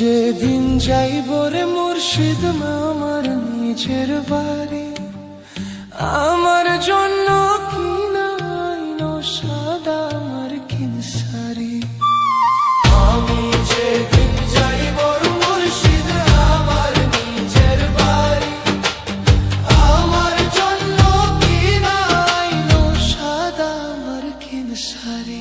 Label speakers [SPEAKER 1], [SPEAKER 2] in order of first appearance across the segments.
[SPEAKER 1] যেদিন যাইব রে মুর্শিদ আমার নিজের বাড়ি, আমার জন্য কিনাইনো সাদা আমার কিন শাড়ি। আমি যেদিন যাইব মুর্শিদ আমার নিজের বাড়ি, আমার জন্য কিনাইনো সাদা আমার কিন শাড়ি।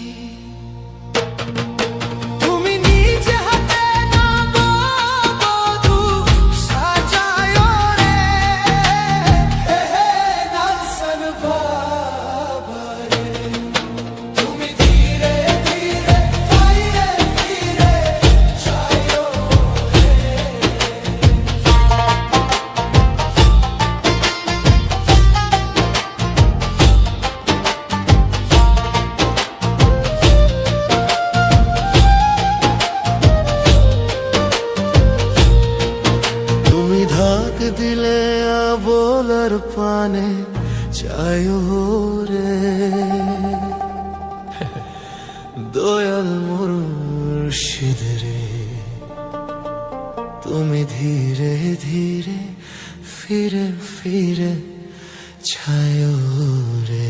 [SPEAKER 1] দিলে বলার পানে চায়ো রে দয়াল মুর্শিদ রে, তুমি ধীরে ধীরে ফিরে ফিরে ছায়ো রে।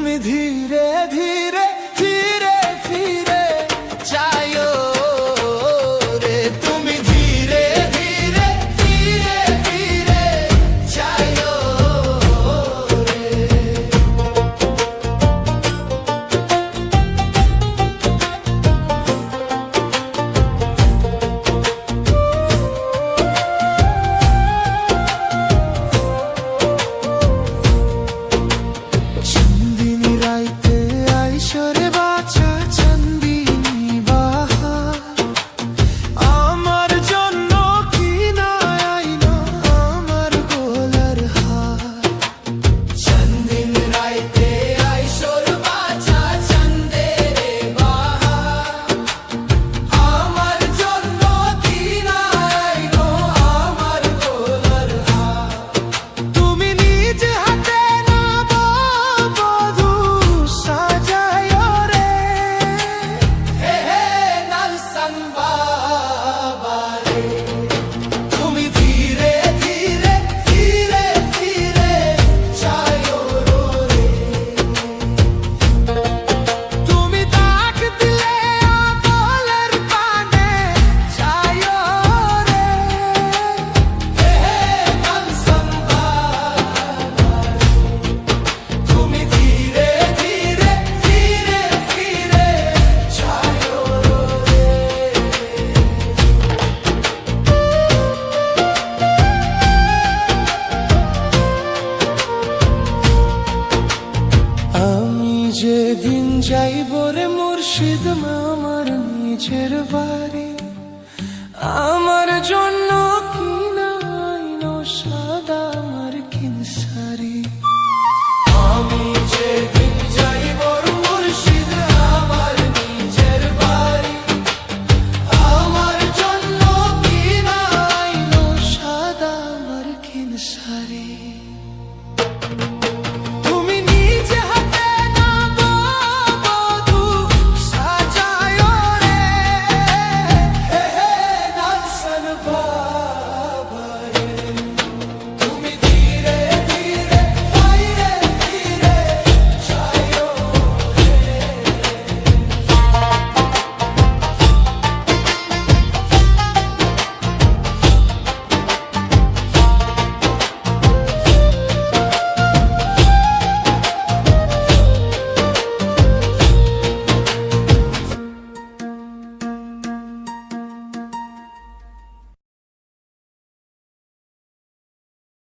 [SPEAKER 1] তুমি ধীরে ধীরে ফিরে ফিরে চায়ো রে, তুমি ধীরে ধীরে ফিরে ফিরে চায়ো রে। যেদিন যাইব রে মুর্শিদ আমার নিজের বাড়ি, আমার জন্য